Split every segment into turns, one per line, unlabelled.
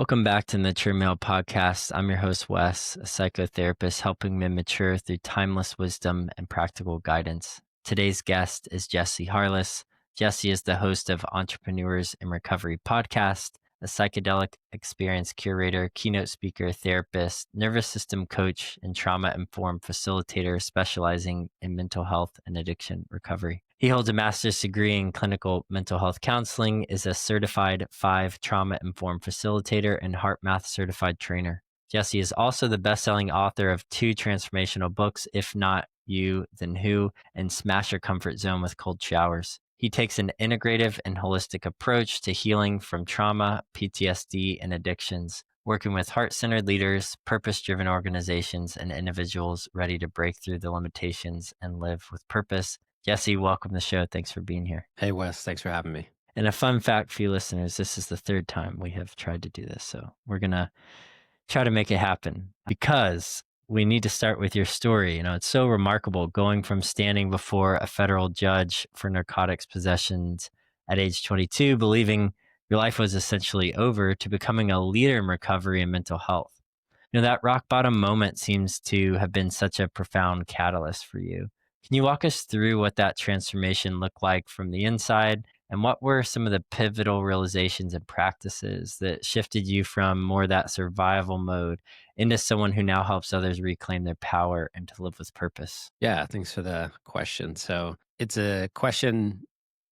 Welcome back to the Mature Male Podcast. I'm your host, Wes, a psychotherapist helping men mature through timeless wisdom and practical guidance. Today's guest is Jesse Harless. Jesse is the host of Entrepreneurs in Recovery podcast, a psychedelic experience curator, keynote speaker, therapist, nervous system coach, and trauma-informed facilitator specializing in mental health and addiction recovery. He holds a master's degree in clinical mental health counseling, is a certified 5 trauma-informed facilitator, and HeartMath certified trainer. Jesse is also the best-selling author of 2 transformational books, If Not You, Then Who, and Smash Your Comfort Zone with Cold Showers. He takes an integrative and holistic approach to healing from trauma, PTSD, and addictions, working with heart-centered leaders, purpose-driven organizations, and individuals ready to break through the limitations and live with purpose. Jesse, welcome to the show. Thanks for being here.
Hey, Wes. Thanks for having me.
And a fun fact for you listeners, this is the 3rd time we have tried to do this. So we're going to try to make it happen because we need to start with your story. You know, it's so remarkable going from standing before a federal judge for narcotics possessions at age 22, believing your life was essentially over, to becoming a leader in recovery and mental health. You know, that rock bottom moment seems to have been such a profound catalyst for you. Can you walk us through what that transformation looked like from the inside? And what were some of the pivotal realizations and practices that shifted you from more that survival mode into someone who now helps others reclaim their power and to live with purpose?
Yeah, thanks for the question. So it's a question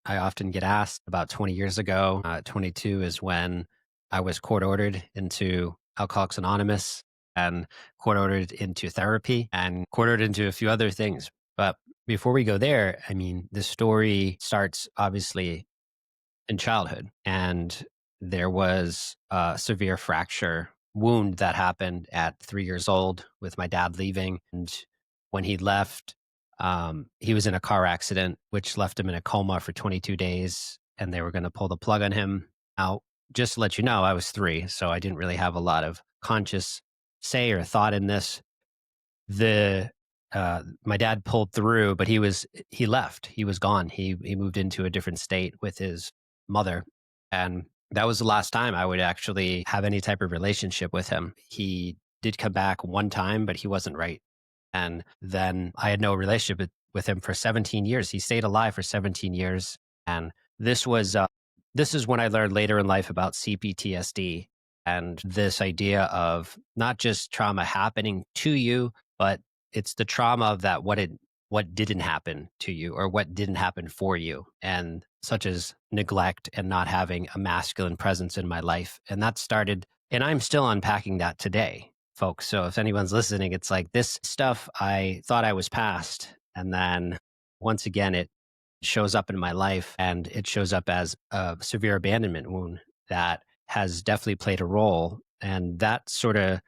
I often get asked. About 20 years ago, 22 is when I was court ordered into Alcoholics Anonymous and court ordered into therapy and court ordered into a few other things. But before we go there, I mean, the story starts obviously in childhood. And there was a severe fracture wound that happened at 3 years old with my dad leaving. And when he left, he was in a car accident, which left him in a coma for 22 days. And they were going to pull the plug on him. Now, just to let you know, I was 3, so I didn't really have a lot of conscious say or thought in this. My dad pulled through, but he left. He was gone. He moved into a different state with his mother. And that was the last time I would actually have any type of relationship with him. He did come back one time, but he wasn't right. And then I had no relationship with him for 17 years. He stayed alive for 17 years. And this is when I learned later in life about CPTSD and this idea of not just trauma happening to you, but it's the trauma of that what didn't happen to you or what didn't happen for you, and such as neglect and not having a masculine presence in my life. And that started, and I'm still unpacking that today, folks. So if anyone's listening, it's like this stuff I thought I was past. And then once again, it shows up in my life, and it shows up as a severe abandonment wound that has definitely played a role. And that sort of,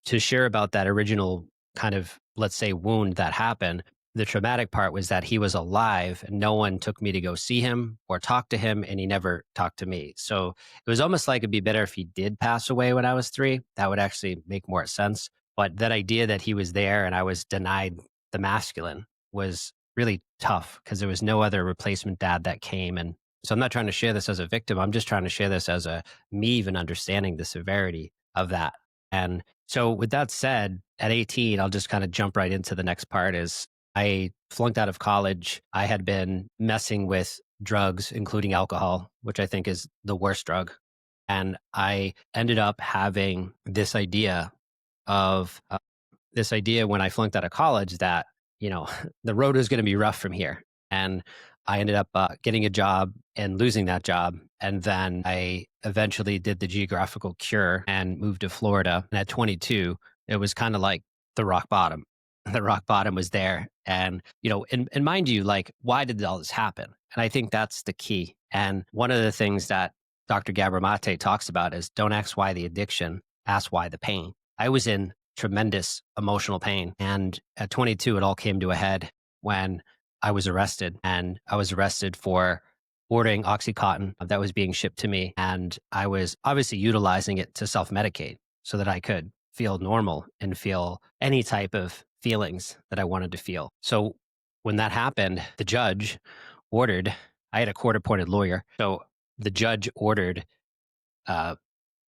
to share about that original kind of, let's say, wound that happened, the traumatic part was that he was alive and no one took me to go see him or talk to him, and he never talked to me. So it was almost like it'd be better if he did pass away when I was 3. That would actually make more sense. But that idea that he was there and I was denied the masculine was really tough because there was no other replacement dad that came. And so I'm not trying to share this as a victim. I'm just trying to share this as me even understanding the severity of that. And so with that said, at 18, I'll just kind of jump right into the next part is I flunked out of college. I had been messing with drugs, including alcohol, which I think is the worst drug. And I ended up having this idea when I flunked out of college that, the road was going to be rough from here. And I ended up getting a job and losing that job. And then I eventually did the geographical cure and moved to Florida. And at 22, it was kind of like the rock bottom. The rock bottom was there. And, and mind you, like, why did all this happen? And I think that's the key. And one of the things that Dr. Gabor Mate talks about is don't ask why the addiction, ask why the pain. I was in tremendous emotional pain. And at 22, it all came to a head when I was arrested, and I was arrested for ordering Oxycontin that was being shipped to me. And I was obviously utilizing it to self-medicate so that I could feel normal and feel any type of feelings that I wanted to feel. So when that happened, the judge ordered, I had a court-appointed lawyer. So the judge ordered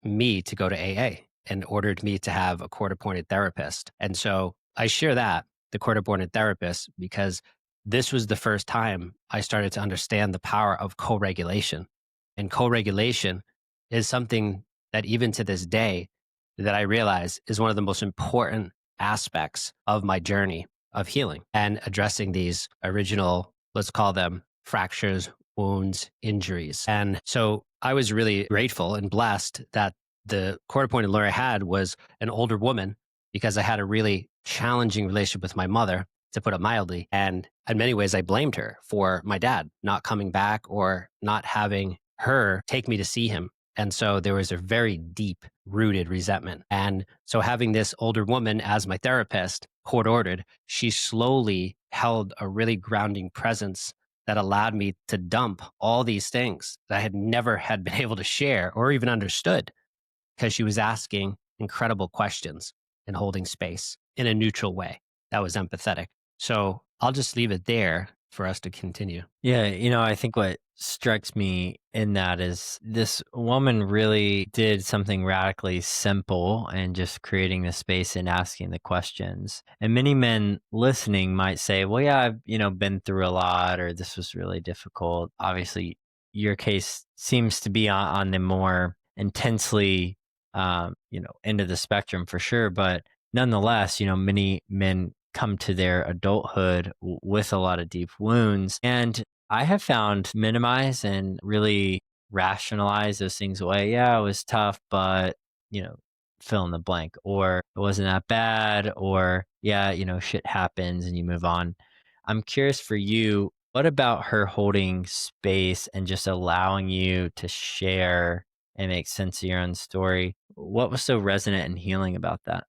me to go to AA and ordered me to have a court appointed therapist. And so I share that, the court appointed therapist, because this was the first time I started to understand the power of co regulation. And co regulation is something that even to this day that I realize is one of the most important aspects of my journey of healing and addressing these original, let's call them fractures, wounds, injuries. And so I was really grateful and blessed that the court appointed lawyer I had was an older woman, because I had a really challenging relationship with my mother, to put it mildly. And in many ways, I blamed her for my dad not coming back or not having her take me to see him. And so there was a very deep rooted resentment. And so having this older woman as my therapist, court ordered, she slowly held a really grounding presence that allowed me to dump all these things that I had never had been able to share or even understood, because she was asking incredible questions and holding space in a neutral way that was empathetic. So I'll just leave it there for us to continue.
Yeah, I think what strikes me in that is this woman really did something radically simple and just creating the space and asking the questions. And many men listening might say, well, yeah, I've, been through a lot, or this was really difficult. Obviously, your case seems to be on the more intensely, end of the spectrum for sure. But nonetheless, many men come to their adulthood with a lot of deep wounds. And I have found minimize and really rationalize those things away. Yeah, it was tough, but, fill in the blank, or it wasn't that bad, or yeah, shit happens and you move on. I'm curious for you, what about her holding space and just allowing you to share and make sense of your own story? What was so resonant and healing about that?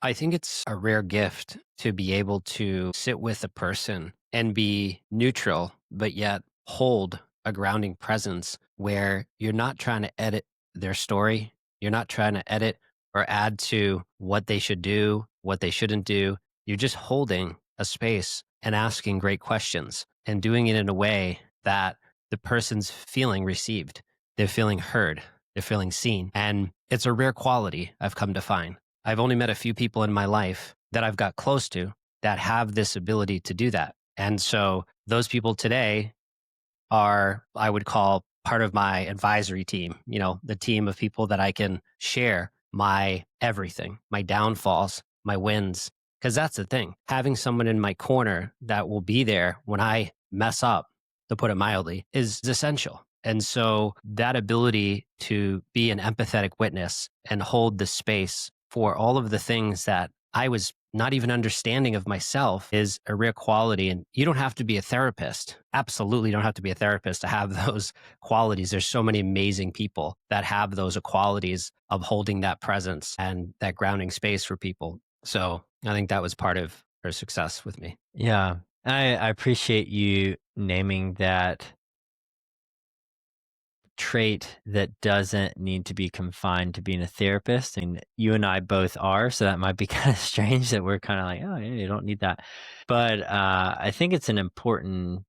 I think it's a rare gift to be able to sit with a person and be neutral, but yet hold a grounding presence where you're not trying to edit their story. You're not trying to edit or add to what they should do, what they shouldn't do. You're just holding a space and asking great questions and doing it in a way that the person's feeling received. They're feeling heard. They're feeling seen. And it's a rare quality I've come to find. I've only met a few people in my life that I've got close to that have this ability to do that. And so those people today are, I would call, part of my advisory team, the team of people that I can share my everything, my downfalls, my wins. Because that's the thing, having someone in my corner that will be there when I mess up, to put it mildly, is essential. And so that ability to be an empathetic witness and hold the space for all of the things that I was not even understanding of myself is a rare quality. And you don't have to be a therapist. Absolutely don't have to be a therapist to have those qualities. There's so many amazing people that have those qualities of holding that presence and that grounding space for people. So I think that was part of her success with me.
Yeah. I appreciate you naming that trait that doesn't need to be confined to being a therapist. And you and I both are. So that might be kind of strange that we're kind of like, oh, yeah, you don't need that. But I think it's an important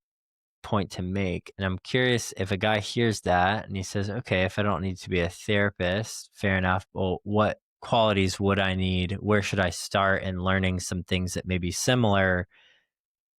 point to make. And I'm curious, if a guy hears that and he says, okay, if I don't need to be a therapist, fair enough. Well, what qualities would I need? Where should I start in learning some things that may be similar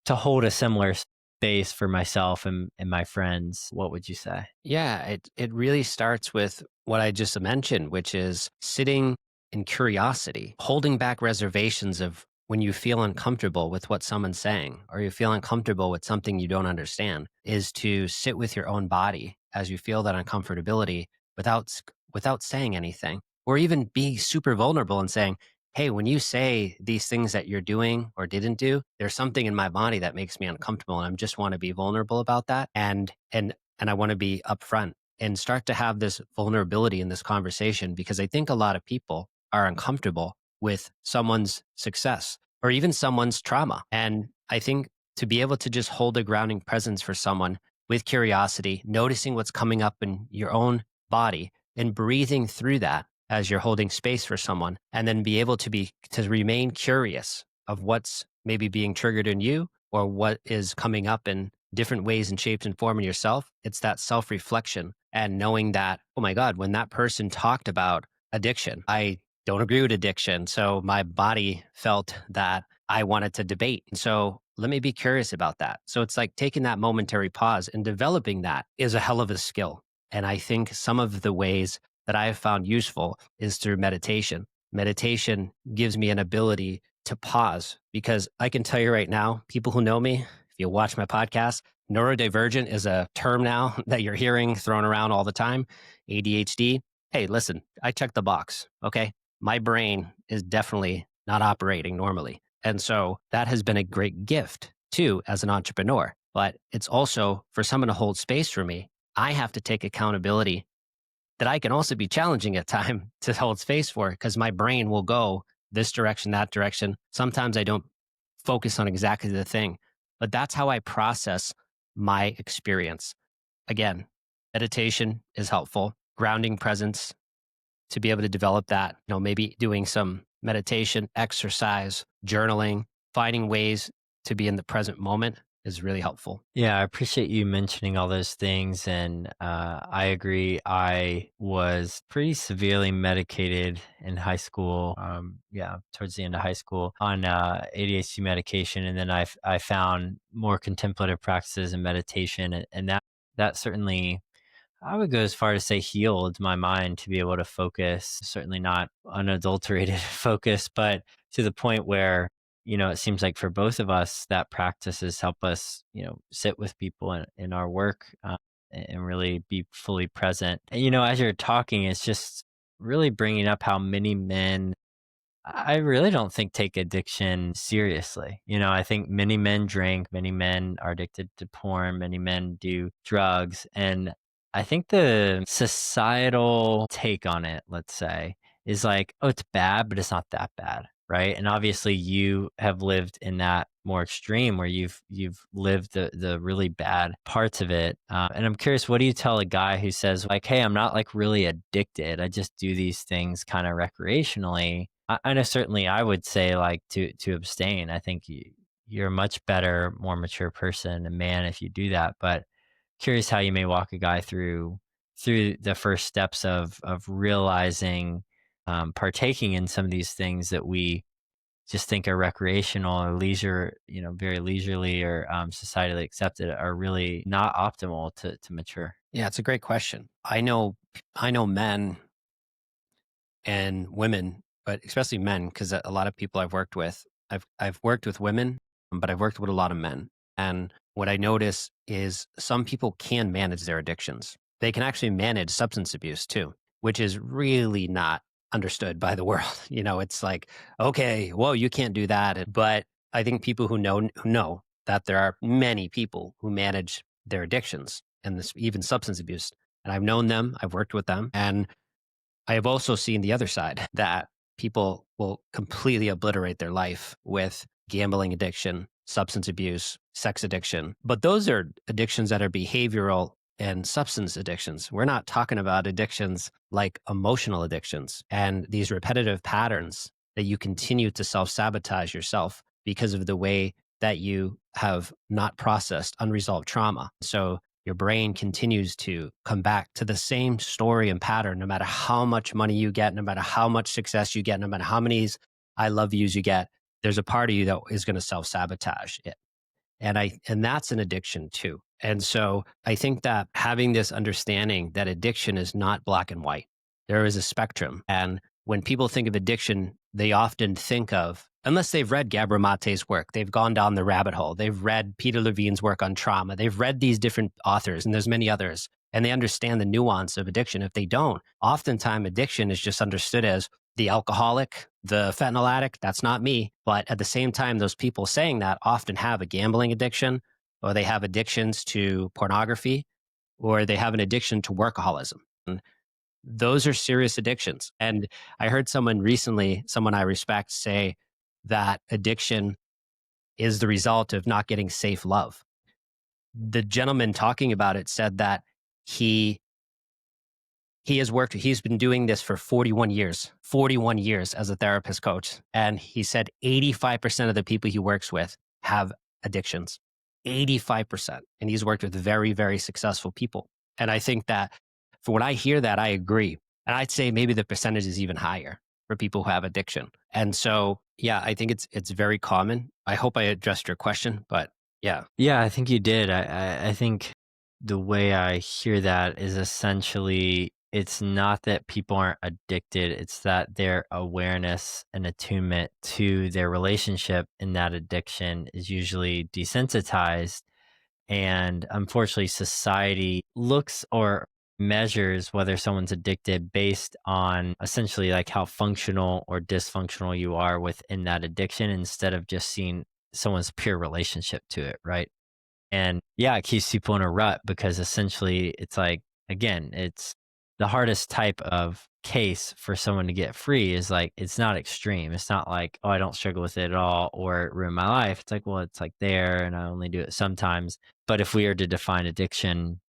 to hold a similar space for myself and my friends? What would you say?
Yeah, it really starts with what I just mentioned, which is sitting in curiosity, holding back reservations of when you feel uncomfortable with what someone's saying or you feel uncomfortable with something you don't understand, is to sit with your own body as you feel that uncomfortability without saying anything, or even be super vulnerable and saying, hey, when you say these things that you're doing or didn't do, there's something in my body that makes me uncomfortable. And I just want to be vulnerable about that. And I want to be upfront and start to have this vulnerability in this conversation, because I think a lot of people are uncomfortable with someone's success or even someone's trauma. And I think to be able to just hold a grounding presence for someone with curiosity, noticing what's coming up in your own body and breathing through that as you're holding space for someone, and then be able to remain curious of what's maybe being triggered in you or what is coming up in different ways and shapes and form in yourself. It's that self-reflection and knowing that, oh my God, when that person talked about addiction. I don't agree with addiction. So my body felt that I wanted to debate. And so let me be curious about that. So it's like taking that momentary pause and developing that is a hell of a skill. And I think some of the ways that I have found useful is through meditation. Meditation gives me an ability to pause because I can tell you right now, people who know me, if you watch my podcast, neurodivergent is a term now that you're hearing thrown around all the time. ADHD. Hey, listen, I checked the box. Okay. My brain is definitely not operating normally. And so that has been a great gift too as an entrepreneur. But it's also for someone to hold space for me. I have to take accountability that I can also be challenging at time to hold space for because my brain will go this direction, that direction. Sometimes I don't focus on exactly the thing, but that's how I process my experience. Again, meditation is helpful, grounding presence to be able to develop that, maybe doing some meditation, exercise, journaling, finding ways to be in the present moment is really helpful.
Yeah, I appreciate you mentioning all those things. And I agree. I was pretty severely medicated in high school. Yeah, towards the end of high school on ADHD medication. And then I found more contemplative practices and meditation. And that certainly, I would go as far to say healed my mind to be able to focus, certainly not unadulterated focus, but to the point where, it seems like for both of us, that practices help us, sit with people in our work and really be fully present. And, as you're talking, it's just really bringing up how many men I really don't think take addiction seriously. I think many men drink, many men are addicted to porn, many men do drugs. And I think the societal take on it, let's say, is like, oh, it's bad, but it's not that bad. Right. And obviously you have lived in that more extreme where you've lived the really bad parts of it. And I'm curious, what do you tell a guy who says like, hey, I'm not like really addicted. I just do these things kind of recreationally. I know certainly I would say like to abstain. I think you're a much better, more mature person, a man, if you do that. But curious how you may walk a guy through the first steps of realizing, partaking in some of these things that we just think are recreational or leisure, very leisurely or societally accepted, are really not optimal to mature.
Yeah, it's a great question. I know men and women, but especially men, because a lot of people I've worked with, I've worked with women, but I've worked with a lot of men. And what I notice is some people can manage their addictions. They can actually manage substance abuse too, which is really not understood by the world. It's like, okay, well, you can't do that. But I think people who know that there are many people who manage their addictions and this even substance abuse. And I've known them, I've worked with them, and I have also seen the other side that people will completely obliterate their life with gambling addiction, substance abuse, sex addiction. But those are addictions that are behavioral and substance addictions. We're not talking about addictions like emotional addictions and these repetitive patterns that you continue to self sabotage yourself because of the way that you have not processed unresolved trauma. So your brain continues to come back to the same story and pattern, no matter how much money you get, no matter how much success you get, no matter how many I love yous you get, there's a part of you that is going to self sabotage it. And that's an addiction too. And so I think that having this understanding that addiction is not black and white, there is a spectrum. And when people think of addiction, they often think of, unless they've read Gabor Mate's work, they've gone down the rabbit hole. They've read Peter Levine's work on trauma. They've read these different authors, and there's many others, and they understand the nuance of addiction. If they don't, oftentimes addiction is just understood as the alcoholic, the fentanyl addict. That's not me. But at the same time, those people saying that often have a gambling addiction, or they have addictions to pornography, or they have an addiction to workaholism. And those are serious addictions. And I heard someone recently, someone I respect, say that addiction is the result of not getting safe love. The gentleman talking about it said that he he's been doing this for 41 years as a therapist coach. And he said 85% of the people he works with have addictions. 85%. And he's worked with very, very successful people. And I think that for when I hear that, I agree. And I'd say maybe the percentage is even higher for people who have addiction. And so, yeah, I think it's very common. I hope I addressed your question, but yeah.
Yeah, I think you did. I think the way I hear that is essentially it's not that people aren't addicted, it's that their awareness and attunement to their relationship in that addiction is usually desensitized. And unfortunately, society looks or measures whether someone's addicted based on essentially like how functional or dysfunctional you are within that addiction instead of just seeing someone's pure relationship to it, right? And yeah, it keeps people in a rut because essentially it's like, again, it's the hardest type of case for someone to get free is like, it's not extreme. It's not like, oh, I don't struggle with it at all or it ruined my life. It's like, well, it's like there and I only do it sometimes. But if we are to define addiction,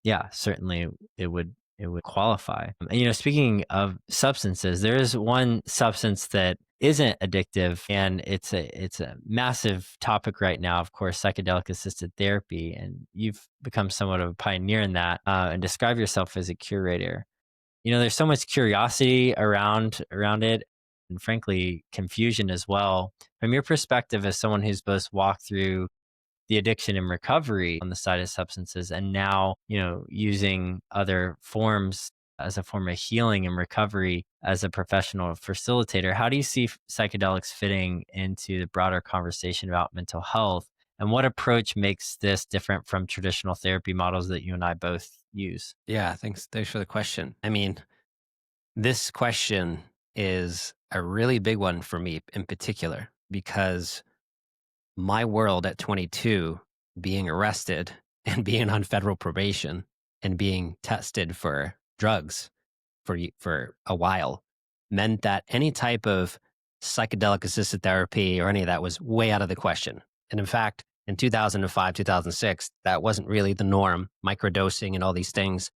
yeah, certainly it would qualify. And, speaking of substances, there is one substance that isn't addictive, and it's a massive topic right now. Of course, psychedelic assisted therapy, and you've become somewhat of a pioneer in that, and describe yourself as a curator. There's so much curiosity around it, and frankly, confusion as well. From your perspective, as someone who's both walked through the addiction and recovery on the side of substances and now using other forms as a form of healing and recovery as a professional facilitator, how do you see psychedelics fitting into the broader conversation about mental health, and what approach makes this different from traditional therapy models that you and I both use?
Yeah, thanks for the question. I mean, this question is a really big one for me in particular because my world at 22, being arrested and being on federal probation and being tested for drugs for a while meant that any type of psychedelic assisted therapy or any of that was way out of the question. And in fact, in 2005, 2006, that wasn't really the norm, microdosing and all these things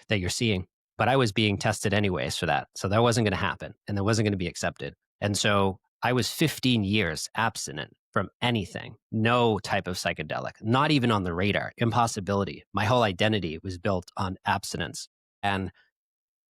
that you're seeing. But I was being tested anyways for that. So that wasn't going to happen and that wasn't going to be accepted. And so I was 15 years abstinent from anything, no type of psychedelic, not even on the radar, impossibility. My whole identity was built on abstinence. And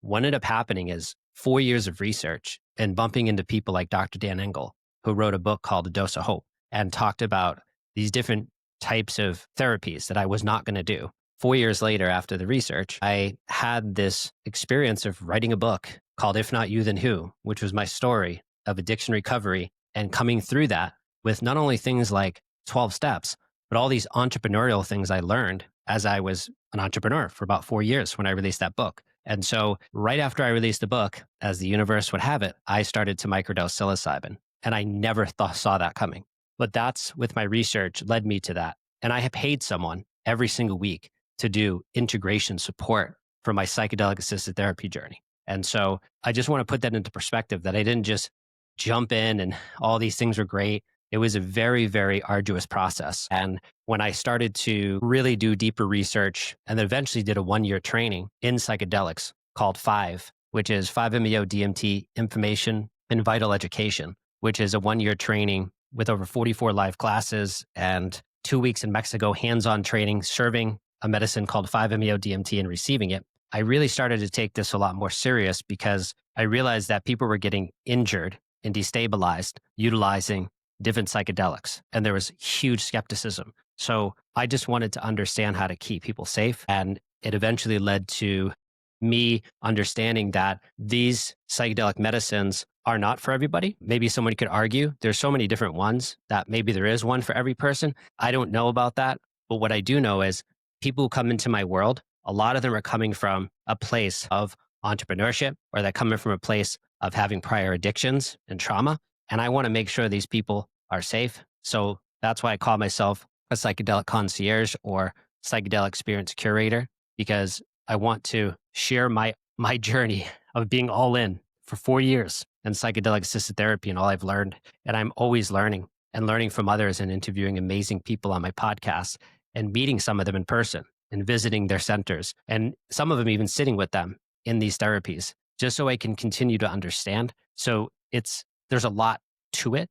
what ended up happening is 4 years of research and bumping into people like Dr. Dan Engel, who wrote a book called A Dose of Hope and talked about these different types of therapies that I was not going to do. 4 years later, after the research, I had this experience of writing a book called If Not You, Then Who, which was my story of addiction recovery and coming through that with not only things like 12 steps, but all these entrepreneurial things I learned as I was an entrepreneur for about 4 years when I released that book. And so right after I released the book, as the universe would have it, I started to microdose psilocybin. And I never saw that coming. But that's with my research led me to that. And I have paid someone every single week to do integration support for my psychedelic assisted therapy journey. And so I just want to put that into perspective that I didn't just jump in and all these things were great. It was a very, very arduous process. And when I started to really do deeper research and then eventually did a 1-year training in psychedelics called 5, which is 5-MeO DMT information and vital education, which is a 1-year training with over 44 live classes and 2 weeks in Mexico, hands-on training, serving a medicine called 5-MeO DMT and receiving it. I really started to take this a lot more serious because I realized that people were getting injured and destabilized utilizing different psychedelics. And there was huge skepticism. So I just wanted to understand how to keep people safe. And it eventually led to me understanding that these psychedelic medicines are not for everybody. Maybe someone could argue there's so many different ones that maybe there is one for every person. I don't know about that. But what I do know is people who come into my world, a lot of them are coming from a place of entrepreneurship or they're coming from a place of having prior addictions and trauma. And I want to make sure these people are safe. So that's why I call myself a psychedelic concierge or psychedelic experience curator, because I want to share my journey of being all in for 4 years in psychedelic assisted therapy and all I've learned. And I'm always learning and learning from others and interviewing amazing people on my podcast and meeting some of them in person and visiting their centers and some of them even sitting with them in these therapies just so I can continue to understand. So there's a lot to it.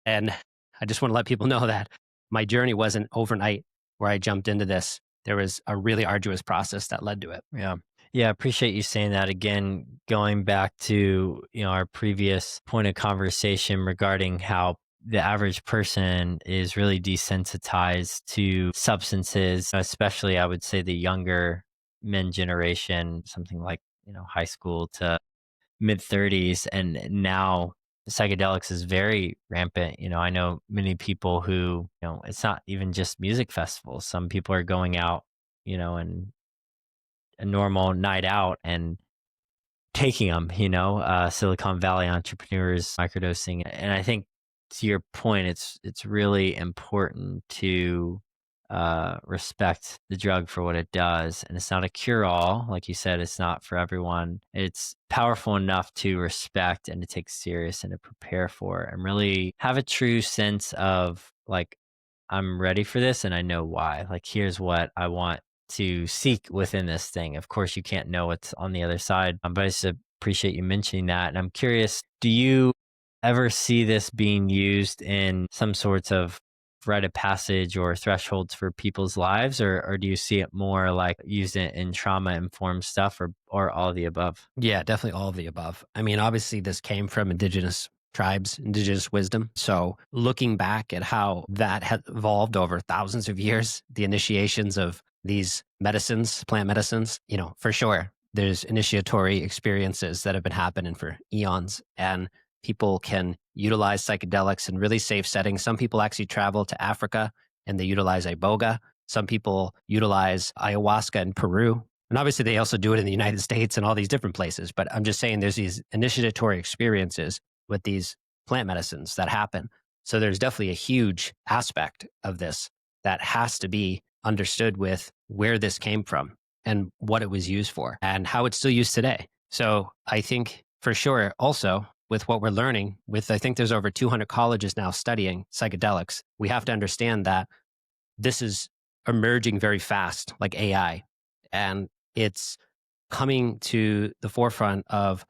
And I just want to let people know that my journey wasn't overnight where I jumped into this. There was a really arduous process that led to it.
Yeah. Yeah, I appreciate you saying that. Again, going back to, our previous point of conversation regarding how the average person is really desensitized to substances, especially I would say the younger men generation, something like, high school to mid 30s. And now psychedelics is very rampant. I know many people who, it's not even just music festivals. Some people are going out, and a normal night out and taking them, Silicon Valley entrepreneurs microdosing. And I think to your point, it's really important to respect the drug for what it does. And it's not a cure all. Like you said, it's not for everyone. It's powerful enough to respect and to take serious and to prepare for and really have a true sense of like, I'm ready for this and I know why. Like, here's what I want to seek within this thing. Of course, you can't know what's on the other side, but I just appreciate you mentioning that. And I'm curious, do you ever see this being used in some sorts of rite of passage or thresholds for people's lives, or do you see it more like using it in trauma informed stuff, or all of the above?
Yeah, definitely all of the above. I mean, obviously, this came from indigenous tribes, indigenous wisdom. So, looking back at how that had evolved over thousands of years, the initiations of these medicines, plant medicines, for sure, there's initiatory experiences that have been happening for eons. And people can utilize psychedelics in really safe settings. Some people actually travel to Africa and they utilize iboga. Some people utilize ayahuasca in Peru, and obviously, they also do it in the United States and all these different places. But I'm just saying there's these initiatory experiences with these plant medicines that happen. So there's definitely a huge aspect of this that has to be understood with where this came from and what it was used for and how it's still used today. So I think for sure, also with what we're learning, I think there's over 200 colleges now studying psychedelics, we have to understand that this is emerging very fast, like AI. And it's coming to the forefront of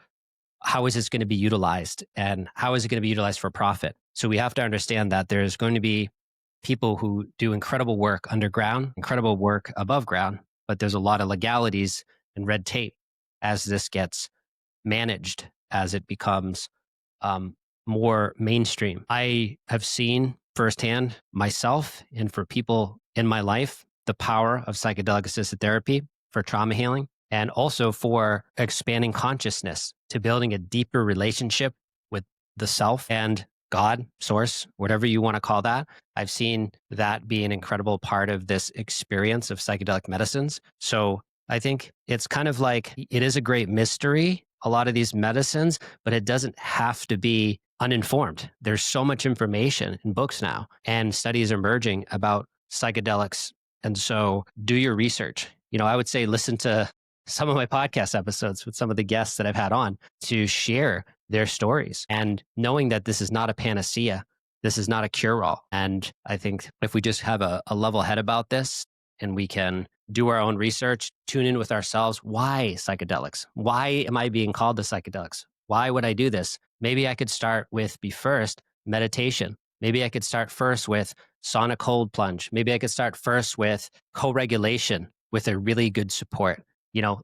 how is this going to be utilized and how is it going to be utilized for profit. So we have to understand that there's going to be people who do incredible work underground, incredible work above ground, but there's a lot of legalities and red tape as this gets managed, as it becomes um, more mainstream. I have seen firsthand myself and for people in my life the power of psychedelic assisted therapy for trauma healing and also for expanding consciousness to building a deeper relationship with the self and God, source, whatever you want to call that. I've seen that be an incredible part of this experience of psychedelic medicines. So I think it's kind of like it is a great mystery, a lot of these medicines, but it doesn't have to be uninformed. There's so much information in books now and studies emerging about psychedelics. And so do your research. I would say listen to some of my podcast episodes with some of the guests that I've had on to share their stories and knowing that this is not a panacea. This is not a cure all. And I think if we just have a level head about this and we can do our own research, tune in with ourselves. Why psychedelics? Why am I being called to psychedelics? Why would I do this? Maybe I could start with first meditation. Maybe I could start first with sonic cold plunge. Maybe I could start first with co-regulation with a really good support.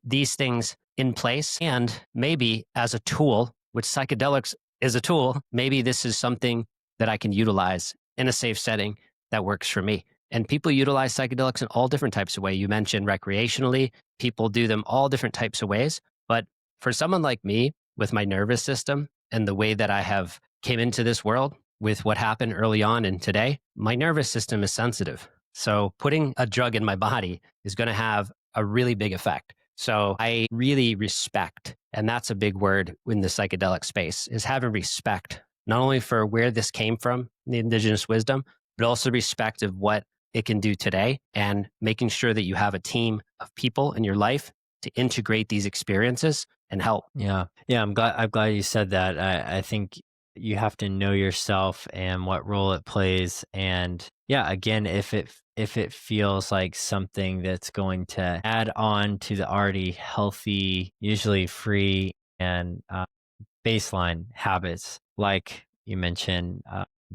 These things in place. And maybe as a tool, which psychedelics is a tool, maybe this is something that I can utilize in a safe setting that works for me. And people utilize psychedelics in all different types of ways. You mentioned recreationally, people do them all different types of ways. But for someone like me, with my nervous system and the way that I have came into this world with what happened early on and today, my nervous system is sensitive. So putting a drug in my body is going to have a really big effect. So I really respect, and that's a big word in the psychedelic space, is having respect, not only for where this came from, the indigenous wisdom, but also respect of what it can do today and making sure that you have a team of people in your life to integrate these experiences and help.
Yeah. Yeah. I'm glad you said that. I think you have to know yourself and what role it plays. And yeah, again, if it feels like something that's going to add on to the already healthy, usually free and baseline habits, like you mentioned,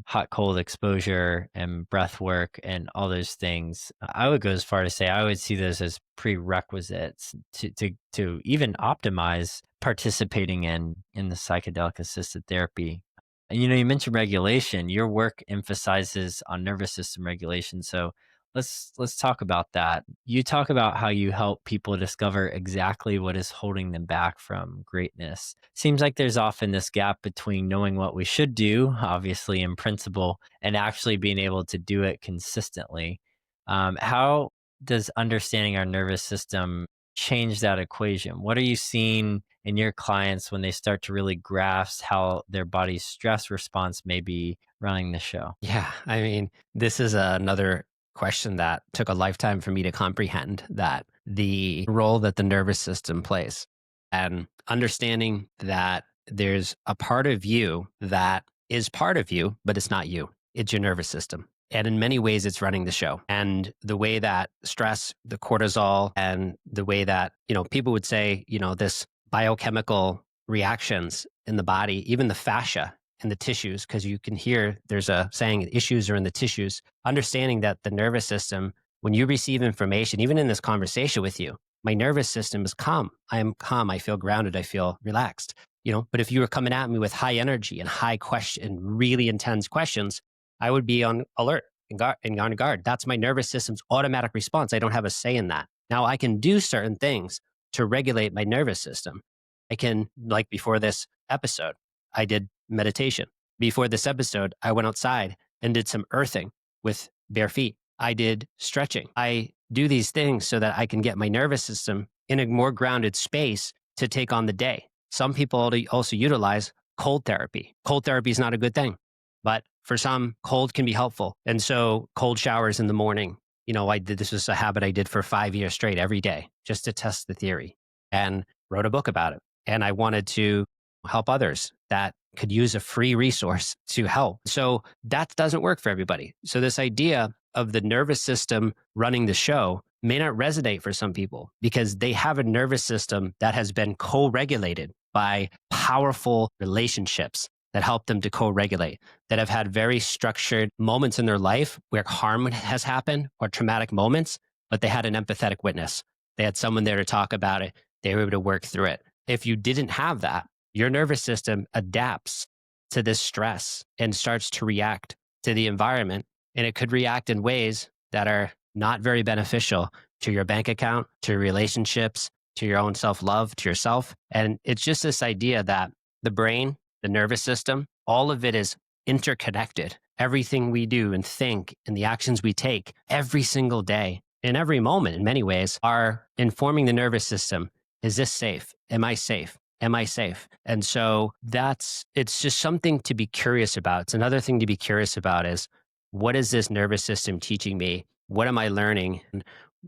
hot cold exposure and breath work and all those things. I would go as far to say I would see those as prerequisites to even optimize participating in the psychedelic assisted therapy. And you mentioned regulation. Your work emphasizes on nervous system regulation. So let's talk about that. You talk about how you help people discover exactly what is holding them back from greatness. Seems like there's often this gap between knowing what we should do, obviously in principle, and actually being able to do it consistently. How does understanding our nervous system change that equation? What are you seeing in your clients when they start to really grasp how their body's stress response may be running the show?
Yeah, I mean, this is another question that took a lifetime for me to comprehend, that the role that the nervous system plays, and understanding that there's a part of you that is part of you, but it's not you. It's your nervous system. And in many ways, it's running the show. And the way that stress, the cortisol, and the way that, people would say, this biochemical reactions in the body, even the fascia in the tissues, because you can hear there's a saying, issues are in the tissues. Understanding that the nervous system, when you receive information, even in this conversation with you, my nervous system is calm. I am calm. I feel grounded. I feel relaxed. But if you were coming at me with high energy and high question, really intense questions, I would be on alert and on guard. That's my nervous system's automatic response. I don't have a say in that. Now I can do certain things to regulate my nervous system. I can, like before this episode, I did meditation. Before this episode, I went outside and did some earthing with bare feet. I did stretching. I do these things so that I can get my nervous system in a more grounded space to take on the day. Some people also utilize cold therapy. Cold therapy is not a good thing, but for some, cold can be helpful. And so cold showers in the morning, this was a habit I did for 5 years straight every day just to test the theory, and wrote a book about it. And I wanted to help others that could use a free resource to help. So that doesn't work for everybody. So this idea of the nervous system running the show may not resonate for some people because they have a nervous system that has been co-regulated by powerful relationships that help them to co-regulate, that have had very structured moments in their life where harm has happened or traumatic moments, but they had an empathetic witness. They had someone there to talk about it. They were able to work through it. If you didn't have that, your nervous system adapts to this stress and starts to react to the environment. And it could react in ways that are not very beneficial to your bank account, to your relationships, to your own self-love, to yourself. And it's just this idea that the brain, the nervous system, all of it is interconnected. Everything we do and think and the actions we take every single day, in every moment, in many ways, are informing the nervous system. Is this safe? Am I safe? Am I safe? And so it's just something to be curious about. It's another thing to be curious about is, what is this nervous system teaching me? What am I learning? And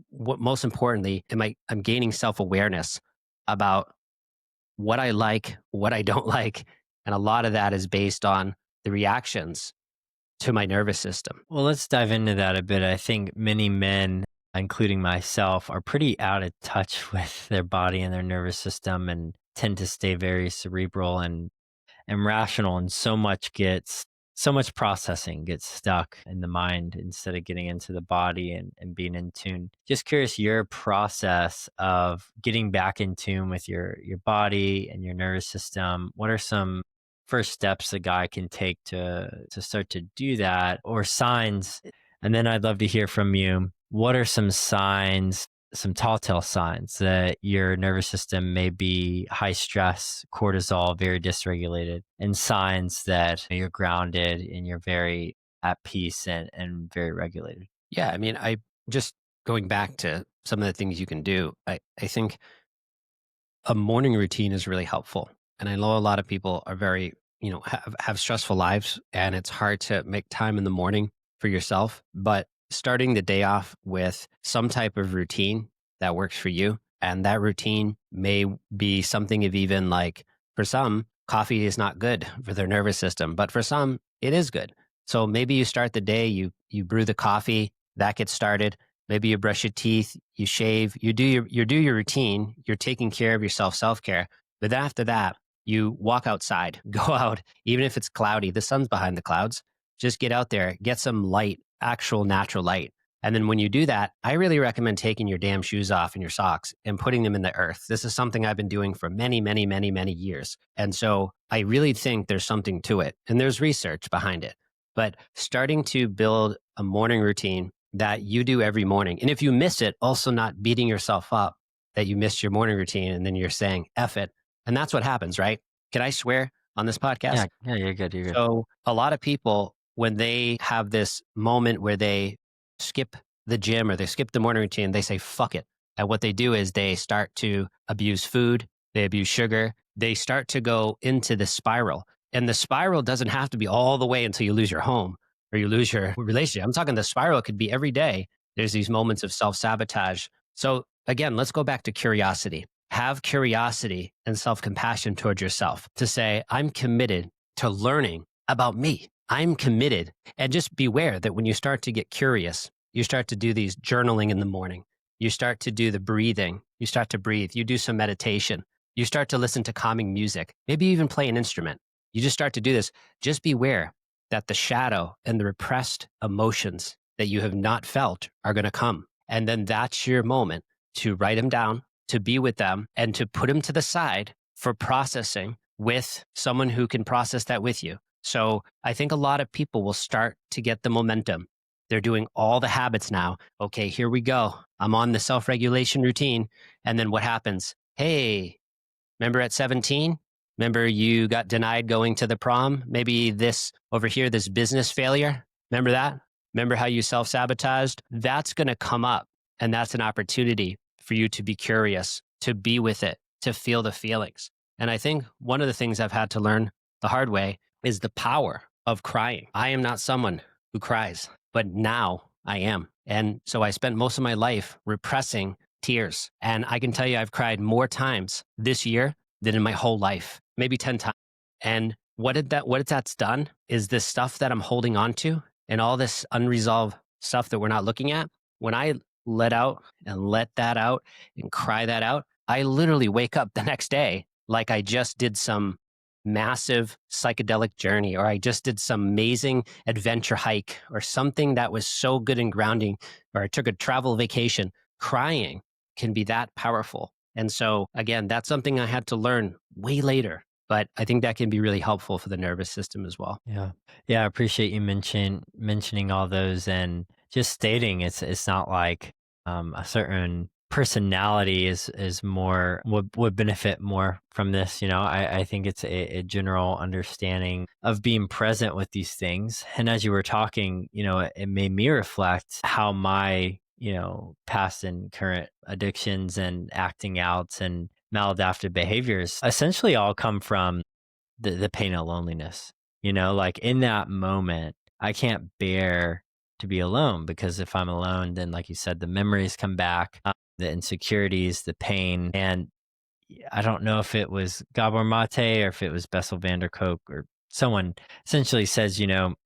what, most importantly, I'm gaining self-awareness about what I like, what I don't like. And a lot of that is based on the reactions to my nervous system.
Well, let's dive into that a bit. I think many men, including myself, are pretty out of touch with their body and their nervous system and tend to stay very cerebral and rational. And so much processing gets stuck in the mind instead of getting into the body and being in tune. Just curious, your process of getting back in tune with your body and your nervous system. What are some first steps a guy can take to start to do that, or signs? And then I'd love to hear from you. What are some signs, some telltale signs that your nervous system may be high stress, cortisol, very dysregulated, and signs that you're grounded and you're very at peace and very regulated?
Yeah, I mean, I just going back to some of the things you can do, I think a morning routine is really helpful. And I know a lot of people are very, have stressful lives, and it's hard to make time in the morning for yourself. But starting the day off with some type of routine that works for you, and that routine may be something of, even like, for some, coffee is not good for their nervous system, but for some, it is good. So maybe you start the day, you brew the coffee, that gets started. Maybe you brush your teeth, you shave, you do your routine, you're taking care of yourself, self-care. But after that, you walk outside, go out, even if it's cloudy, the sun's behind the clouds. Just get out there, get some light, actual natural light. And then when you do that, I really recommend taking your damn shoes off and your socks and putting them in the earth. This is something I've been doing for many, many, many, many years. And so I really think there's something to it. And there's research behind it. But starting to build a morning routine that you do every morning. And if you miss it, also not beating yourself up that you missed your morning routine and then you're saying, F it. And that's what happens, right? Can I swear on this podcast?
Yeah, you're good. You're good.
So a lot of people, when they have this moment where they skip the gym or they skip the morning routine, they say, fuck it. And what they do is they start to abuse food, they abuse sugar, they start to go into the spiral. And the spiral doesn't have to be all the way until you lose your home or you lose your relationship. I'm talking the spiral could be every day. There's these moments of self-sabotage. So again, let's go back to curiosity. Have curiosity and self-compassion towards yourself to say, I'm committed to learning about me. I'm committed. And just beware that when you start to get curious, you start to do these journaling in the morning. You start to do the breathing. You start to breathe. You do some meditation. You start to listen to calming music, maybe even play an instrument. You just start to do this. Just beware that the shadow and the repressed emotions that you have not felt are going to come. And then that's your moment to write them down, to be with them, and to put them to the side for processing with someone who can process that with you. So I think a lot of people will start to get the momentum. They're doing all the habits now. Okay, here we go. I'm on the self-regulation routine. And then what happens? Hey, remember at 17? Remember you got denied going to the prom? Maybe this over here, this business failure? Remember that? Remember how you self-sabotaged? That's going to come up. And that's an opportunity for you to be curious, to be with it, to feel the feelings. And I think one of the things I've had to learn the hard way is the power of crying. I am not someone who cries, but now I am. And so I spent most of my life repressing tears. And I can tell you I've cried more times this year than in my whole life, maybe 10 times. And what that's done is this stuff that I'm holding on to and all this unresolved stuff that we're not looking at. When I let out and let that out and cry that out, I literally wake up the next day like I just did some massive psychedelic journey, or I just did some amazing adventure hike, or something that was so good and grounding, or I took a travel vacation. Crying can be that powerful. And so again, that's something I had to learn way later, but I think that can be really helpful for the nervous system as well.
Yeah. Yeah. I appreciate you mentioning all those and just stating it's not like a certain personality is more would benefit more from this. I think it's a general understanding of being present with these things. And as you were talking, it made me reflect how my, past and current addictions and acting outs and maladaptive behaviors essentially all come from the pain of loneliness. Like in that moment, I can't bear to be alone, because if I'm alone, then like you said, the memories come back, the insecurities, the pain. And I don't know if it was Gabor Mate or if it was Bessel van der Kolk or someone essentially says,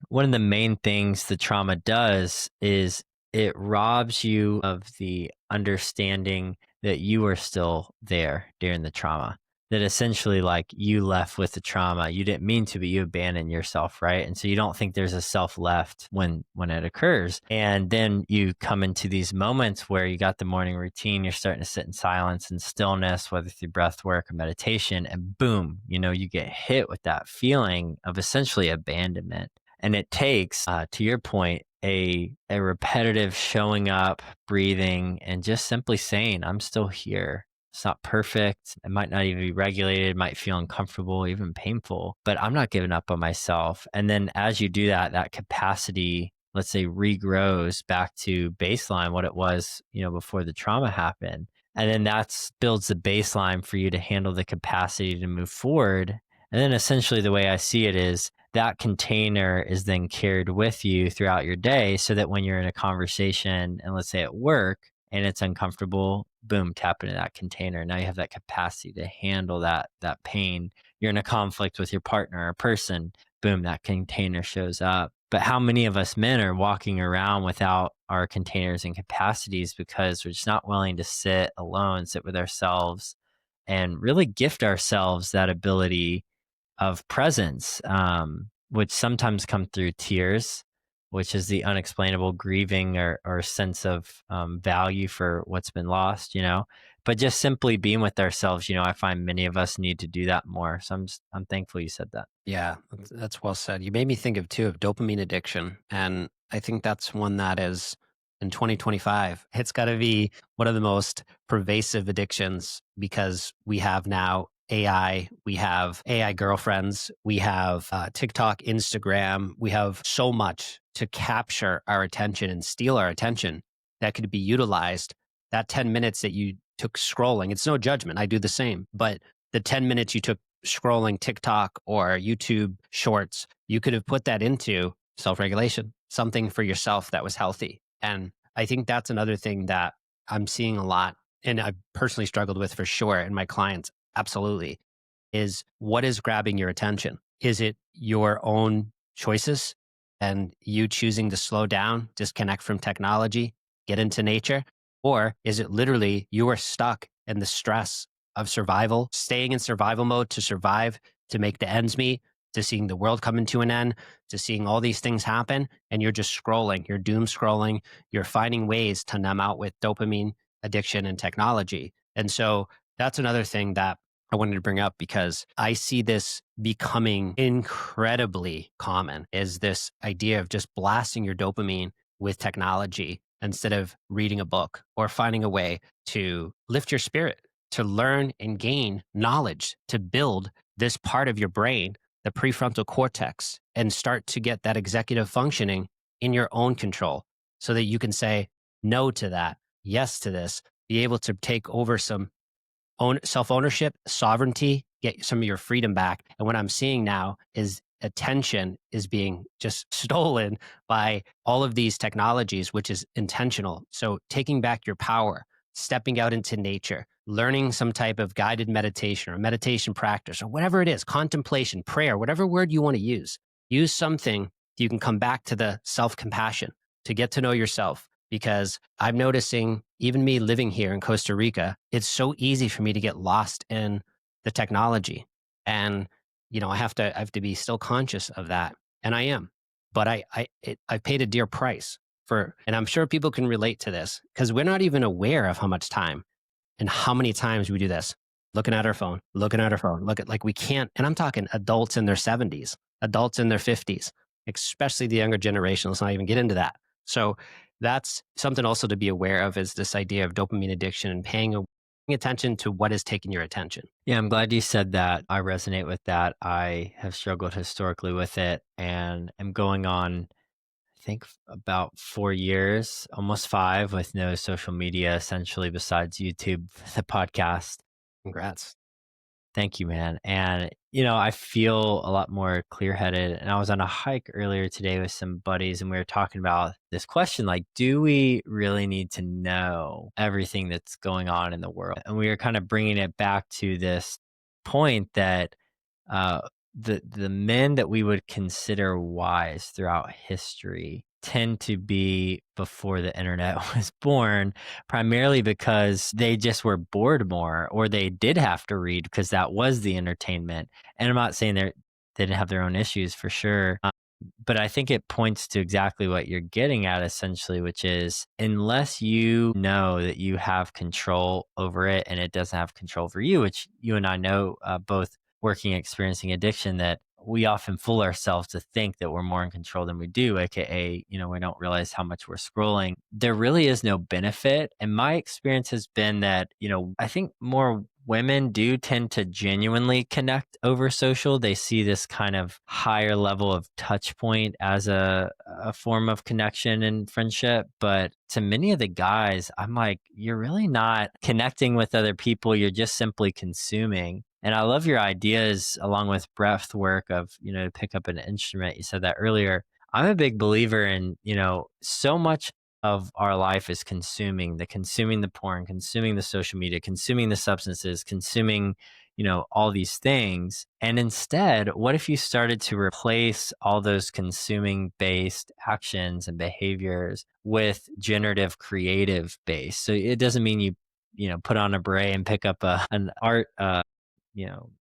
one of the main things the trauma does is it robs you of the understanding that you are still there during the trauma. That essentially, like, you left with the trauma. You didn't mean to, but you abandoned yourself, right? And so you don't think there's a self left when it occurs. And then you come into these moments where you got the morning routine, you're starting to sit in silence and stillness, whether through breath work or meditation, and boom, you get hit with that feeling of essentially abandonment. And it takes, to your point, a repetitive showing up, breathing, and just simply saying, I'm still here. It's not perfect. It might not even be regulated. It might feel uncomfortable, even painful, but I'm not giving up on myself. And then as you do that, that capacity, let's say, regrows back to baseline, what it was, before the trauma happened. And then that builds the baseline for you to handle the capacity to move forward. And then essentially the way I see it is that container is then carried with you throughout your day, so that when you're in a conversation, and let's say at work, and it's uncomfortable, boom, tap into that container. Now you have that capacity to handle that pain. You're in a conflict with your partner or person, boom, that container shows up. But how many of us men are walking around without our containers and capacities because we're just not willing to sit alone, sit with ourselves, and really gift ourselves that ability of presence. which sometimes come through tears, which is the unexplainable grieving or sense of value for what's been lost, but just simply being with ourselves, I find many of us need to do that more. So I'm thankful you said that.
Yeah, that's well said. You made me think of too of dopamine addiction, and I think that's one that is in 2025. It's got to be one of the most pervasive addictions because we have now AI, we have AI girlfriends, we have TikTok, Instagram, we have so much to capture our attention and steal our attention that could be utilized. That 10 minutes that you took scrolling, it's no judgment. I do the same, but the 10 minutes you took scrolling TikTok or YouTube shorts, you could have put that into self regulation, something for yourself that was healthy. And I think that's another thing that I'm seeing a lot, and I've personally struggled with for sure, and my clients absolutely, is what is grabbing your attention? Is it your own choices and you choosing to slow down, disconnect from technology, get into nature? Or is it literally you are stuck in the stress of survival, staying in survival mode to survive, to make the ends meet, to seeing the world coming to an end, to seeing all these things happen, and you're just scrolling, you're doom scrolling, you're finding ways to numb out with dopamine addiction and technology. And so that's another thing that I wanted to bring up because I see this becoming incredibly common is this idea of just blasting your dopamine with technology instead of reading a book or finding a way to lift your spirit, to learn and gain knowledge, to build this part of your brain, the prefrontal cortex, and start to get that executive functioning in your own control so that you can say no to that, yes to this, be able to take over some self ownership, sovereignty, get some of your freedom back. And what I'm seeing now is attention is being just stolen by all of these technologies, which is intentional. So taking back your power, stepping out into nature, learning some type of guided meditation or meditation practice or whatever it is, contemplation, prayer, whatever word you want to use something that you can come back to the self compassion to get to know yourself. Because I'm noticing, even me living here in Costa Rica, it's so easy for me to get lost in the technology. And, I have to be still conscious of that. And I am. But I paid a dear price for, and I'm sure people can relate to this because we're not even aware of how much time and how many times we do this. Looking at our phone, look at like we can't, and I'm talking adults in their 70s, adults in their 50s, especially the younger generation. Let's not even get into that. So that's something also to be aware of is this idea of dopamine addiction and paying attention to what is taking your attention.
Yeah, I'm glad you said that. I resonate with that. I have struggled historically with it and am going on, I think, about 4 years, almost five, with no social media essentially besides YouTube, the podcast.
Congrats.
Thank you, man. And, I feel a lot more clear headed. And I was on a hike earlier today with some buddies, and we were talking about this question like, do we really need to know everything that's going on in the world? And we were kind of bringing it back to this point that uh, the men that we would consider wise throughout history tend to be before the internet was born, primarily because they just were bored more, or they did have to read because that was the entertainment. And I'm not saying they didn't have their own issues for sure. But I think it points to exactly what you're getting at essentially, which is unless you know that you have control over it and it doesn't have control over you, which you and I know both working, experiencing addiction, that we often fool ourselves to think that we're more in control than we do, AKA, we don't realize how much we're scrolling. There really is no benefit. And my experience has been that, I think more women do tend to genuinely connect over social. They see this kind of higher level of touch point as a form of connection and friendship. But to many of the guys, I'm like, you're really not connecting with other people. You're just simply consuming. And I love your ideas along with breath work of, to pick up an instrument. You said that earlier. I'm a big believer in, so much of our life is consuming the porn, consuming the social media, consuming the substances, consuming, all these things. And instead, what if you started to replace all those consuming based actions and behaviors with generative creative based? So it doesn't mean you put on a beret and pick up an art, you know,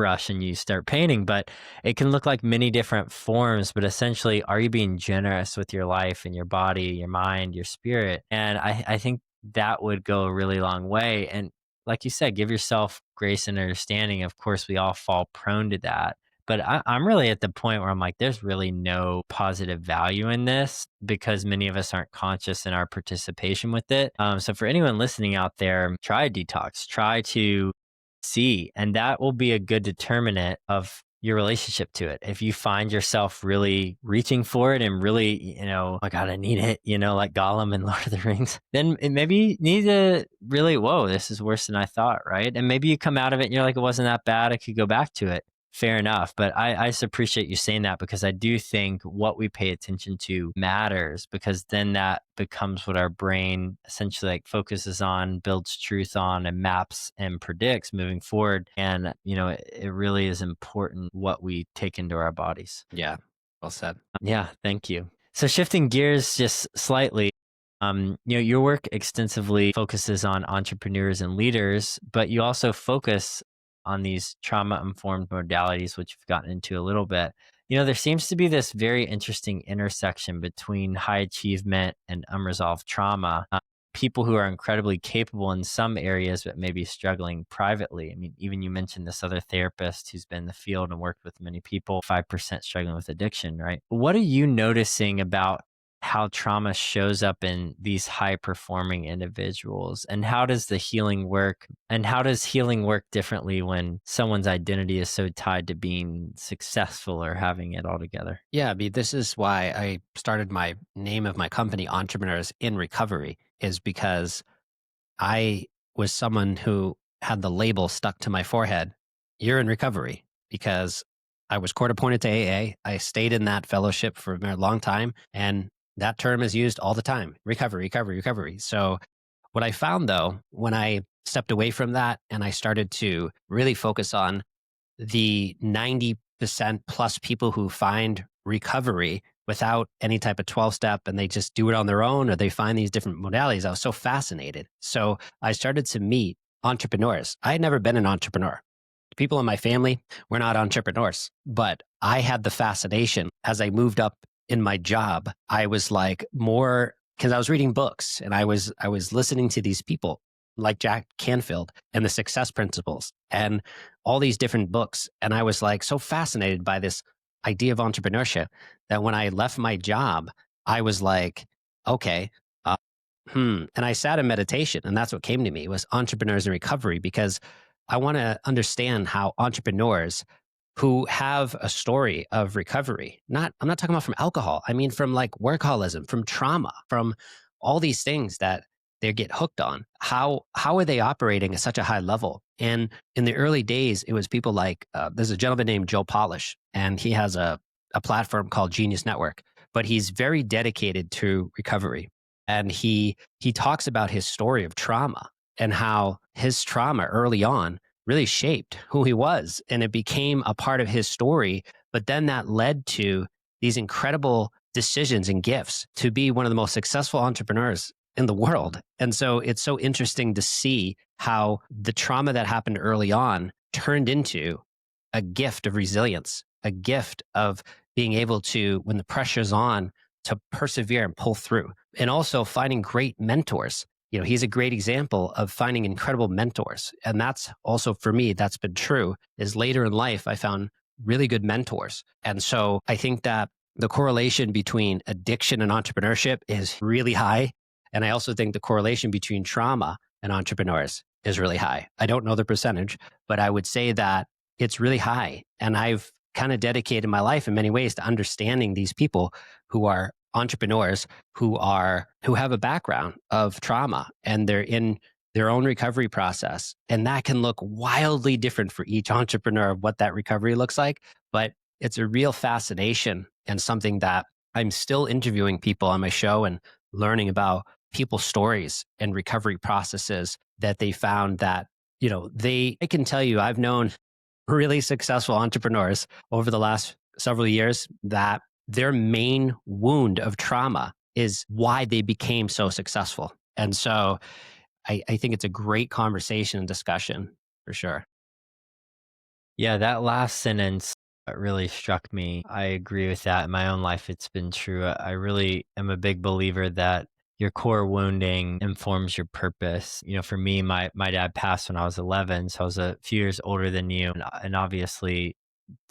brush and you start painting, but it can look like many different forms. But essentially, are you being generous with your life and your body, your mind, your spirit? And I think that would go a really long way. And like you said, give yourself grace and understanding. Of course, we all fall prone to that. But I'm really at the point where I'm like, there's really no positive value in this because many of us aren't conscious in our participation with it. So for anyone listening out there, try a detox, try to see, and that will be a good determinant of your relationship to it. If you find yourself really reaching for it and really, oh my God, I need it, like Gollum in Lord of the Rings, then maybe you need to really, whoa, this is worse than I thought, right? And maybe you come out of it and you're like, it wasn't that bad. I could go back to it. Fair enough. But I just appreciate you saying that because I do think what we pay attention to matters because then that becomes what our brain essentially like focuses on, builds truth on, and maps and predicts moving forward. And, it really is important what we take into our bodies.
Yeah. Well said.
Yeah. Thank you. So shifting gears just slightly, your work extensively focuses on entrepreneurs and leaders, but you also focus on these trauma-informed modalities, which you've gotten into a little bit. There seems to be this very interesting intersection between high achievement and unresolved trauma. People who are incredibly capable in some areas, but maybe struggling privately. I mean, even you mentioned this other therapist who's been in the field and worked with many people, 5% struggling with addiction, right? What are you noticing about how trauma shows up in these high performing individuals and how does the healing work and how does healing work differently when someone's identity is so tied to being successful or having it all together?
Yeah, this is why I started my name of my company, Entrepreneurs in Recovery, is because I was someone who had the label stuck to my forehead. You're in recovery because I was court appointed to AA. I stayed in that fellowship for a long time. And that term is used all the time. Recovery, recovery, recovery. So what I found though, when I stepped away from that and I started to really focus on the 90% plus people who find recovery without any type of 12 step and they just do it on their own or they find these different modalities, I was so fascinated. So I started to meet entrepreneurs. I had never been an entrepreneur. People in my family were not entrepreneurs, but I had the fascination as I moved up in my job. I was like more because I was reading books and I was listening to these people like Jack Canfield and the Success Principles and all these different books. And I was like so fascinated by this idea of entrepreneurship that when I left my job, I was like, okay, and I sat in meditation and that's what came to me was entrepreneurs in recovery because I want to understand how entrepreneurs who have a story of recovery, I'm not talking about from alcohol. I mean, from like workaholism, from trauma, from all these things that they get hooked on. How are they operating at such a high level? And in the early days, it was people like, there's a gentleman named Joe Polish, and he has a platform called Genius Network, but he's very dedicated to recovery. And he talks about his story of trauma and how his trauma early on really shaped who he was. And it became a part of his story. But then that led to these incredible decisions and gifts to be one of the most successful entrepreneurs in the world. And so it's so interesting to see how the trauma that happened early on turned into a gift of resilience, a gift of being able to, when the pressure's on, to persevere and pull through. And also finding great mentors. He's a great example of finding incredible mentors. And that's also for me, that's been true, is later in life, I found really good mentors. And so I think that the correlation between addiction and entrepreneurship is really high. And I also think the correlation between trauma and entrepreneurs is really high. I don't know the percentage, but I would say that it's really high. And I've kind of dedicated my life in many ways to understanding these people who are entrepreneurs who have a background of trauma and they're in their own recovery process. And that can look wildly different for each entrepreneur of what that recovery looks like. But it's a real fascination and something that I'm still interviewing people on my show and learning about people's stories and recovery processes that they found that, I can tell you, I've known really successful entrepreneurs over the last several years that their main wound of trauma is why they became so successful. And so I think it's a great conversation and discussion for sure.
Yeah, that last sentence really struck me. I agree with that. In my own life, it's been true. I really am a big believer that your core wounding informs your purpose. For me, my dad passed when I was 11, so I was a few years older than you, and obviously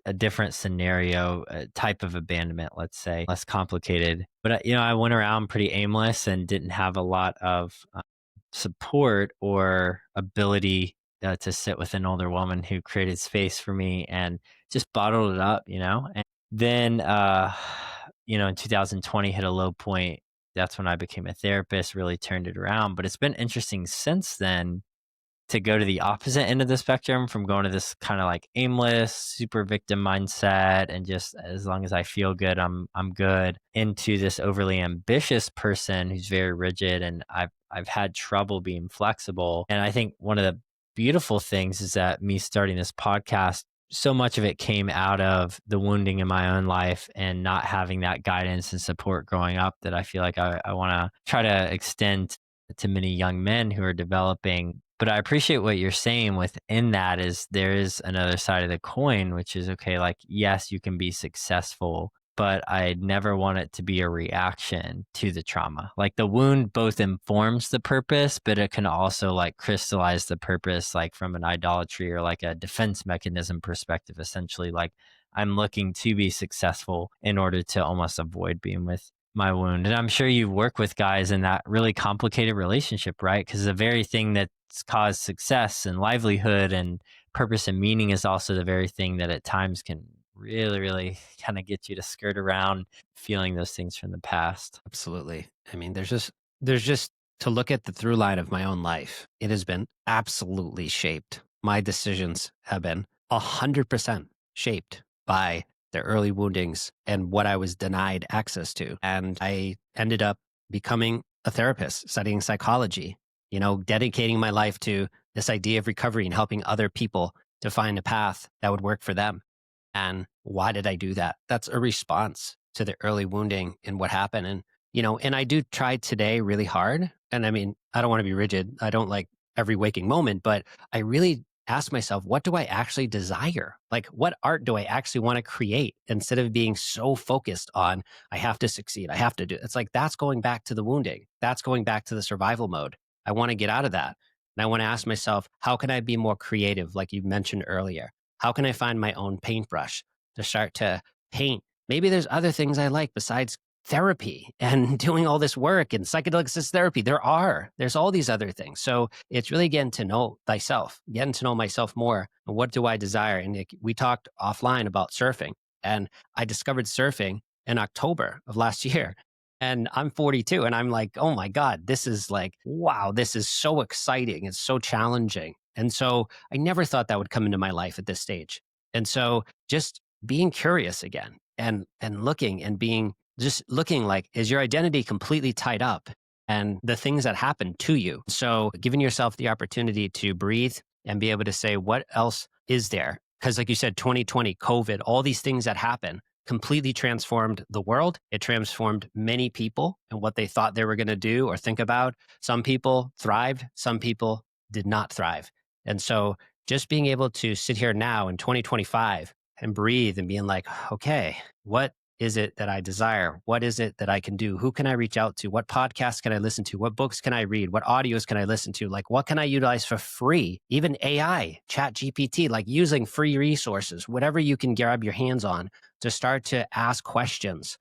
a different scenario, type of abandonment, let's say, less complicated. But I went around pretty aimless and didn't have a lot of support or ability to sit with an older woman who created space for me and just bottled it up. And then, in 2020 hit a low point. That's when I became a therapist, really turned it around. But it's been interesting since then to go to the opposite end of the spectrum from going to this kind of like aimless, super victim mindset and just as long as I feel good, I'm good, into this overly ambitious person who's very rigid, and I've had trouble being flexible. And I think one of the beautiful things is that me starting this podcast, so much of it came out of the wounding in my own life and not having that guidance and support growing up that I feel like I want to try to extend to many young men who are developing. But I appreciate what you're saying within that is there is another side of the coin, which is okay, like, yes, you can be successful, but I never want it to be a reaction to the trauma. Like the wound both informs the purpose, but it can also like crystallize the purpose, like from an idolatry or like a defense mechanism perspective, essentially. Like I'm looking to be successful in order to almost avoid being with my wound. And I'm sure you work with guys in that really complicated relationship, right? Because the very thing that's caused success and livelihood and purpose and meaning is also the very thing that at times can really, really kind of get you to skirt around feeling those things from the past.
Absolutely. I mean, there's just to look at the through line of my own life. It has been absolutely shaped. My decisions have been 100% shaped by the early woundings and what I was denied access to. And I ended up becoming a therapist, studying psychology, dedicating my life to this idea of recovery and helping other people to find a path that would work for them. And why did I do that? That's a response to the early wounding and what happened. And I do try today really hard. And I mean, I don't want to be rigid. I don't like every waking moment, but I really ask myself, what do I actually desire? Like, what art do I actually want to create instead of being so focused on, I have to succeed. I have to do it. It's like, that's going back to the wounding. That's going back to the survival mode. I want to get out of that. And I want to ask myself, how can I be more creative? Like you mentioned earlier, how can I find my own paintbrush to start to paint? Maybe there's other things I like besides therapy and doing all this work and psychedelic assisted therapy. There's all these other things. So it's really getting to know thyself, getting to know myself more. And what do I desire? And we talked offline about surfing, and I discovered surfing in October of last year. And I'm 42 and I'm like, oh my God, this is like, wow, this is so exciting. It's so challenging. And so I never thought that would come into my life at this stage. And so just being curious again and looking and being just looking like, is your identity completely tied up and the things that happen to you? So giving yourself the opportunity to breathe and be able to say, what else is there? Because like you said, 2020, COVID, all these things that happen completely transformed the world. It transformed many people and what they thought they were going to do or think about. Some people thrived, some people did not thrive. And so just being able to sit here now in 2025 and breathe and being like, okay, what is it that I desire? What is it that I can do? Who can I reach out to? What podcasts can I listen to? What books can I read? What audios can I listen to? Like, what can I utilize for free? Even AI, chat GPT, like using free resources, whatever you can grab your hands on to start to ask questions,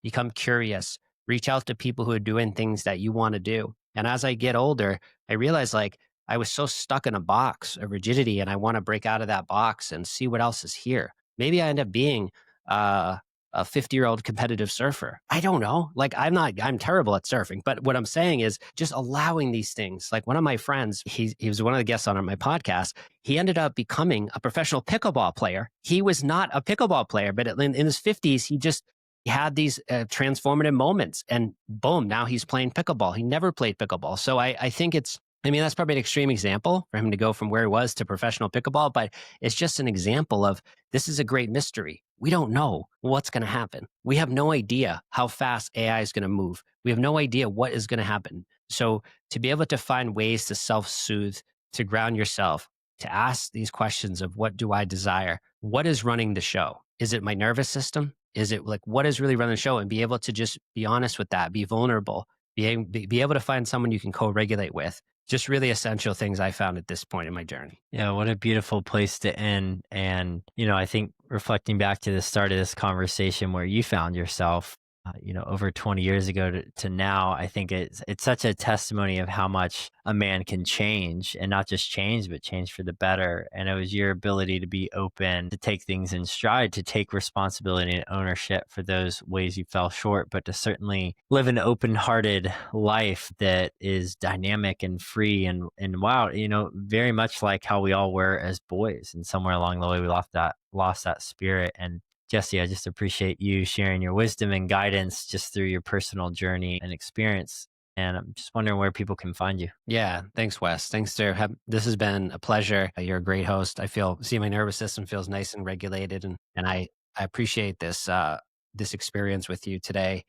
become curious, reach out to people who are doing things that you want to do. And as I get older, I realize like I was so stuck in a box of rigidity and I want to break out of that box and see what else is here. Maybe I end up being a 50-year-old competitive surfer. I don't know. Like I'm terrible at surfing, but what I'm saying is just allowing these things. Like one of my friends, he was one of the guests on my podcast. He ended up becoming a professional pickleball player. He was not a pickleball player, but in his 50s, he had these transformative moments and boom, now he's playing pickleball. He never played pickleball. So I think that's probably an extreme example for him to go from where he was to professional pickleball, but it's just an example of this is a great mystery. We don't know what's going to happen. We have no idea how fast AI is going to move. We have no idea what is going to happen. So to be able to find ways to self-soothe, to ground yourself, to ask these questions of what do I desire? What is running the show? Is it my nervous system? Is it like what is really running the show? And be able to just be honest with that, be vulnerable, be able to find someone you can co regulate with. Just really essential things I found at this point in my journey.
Yeah, what a beautiful place to end. And, I think reflecting back to the start of this conversation where you found yourself, over 20 years ago to now, I think it's such a testimony of how much a man can change, and not just change, but change for the better. And it was your ability to be open, to take things in stride, to take responsibility and ownership for those ways you fell short, but to certainly live an open hearted life that is dynamic and free and wow, very much like how we all were as boys. And somewhere along the way, we lost that spirit. And Jesse, I just appreciate you sharing your wisdom and guidance just through your personal journey and experience. And I'm just wondering where people can find you.
Yeah, thanks, Wes. Thanks, sir. This has been a pleasure. You're a great host. See my nervous system feels nice and regulated, and I appreciate this experience with you today.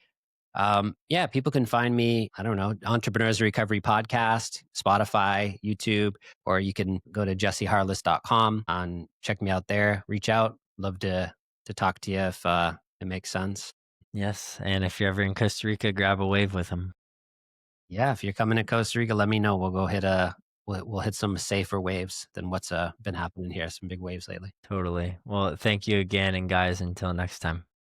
Yeah, people can find me, I don't know, Entrepreneurs Recovery Podcast, Spotify, YouTube, or you can go to jesseharless.com and check me out there. Reach out. Love to talk to you if it makes sense.
Yes. And if you're ever in Costa Rica, grab a wave with them.
Yeah, if you're coming to Costa Rica, let me know. We'll go hit we'll hit some safer waves than what's been happening here. Some big waves lately.
Totally. Well, thank you again. And guys, until next time.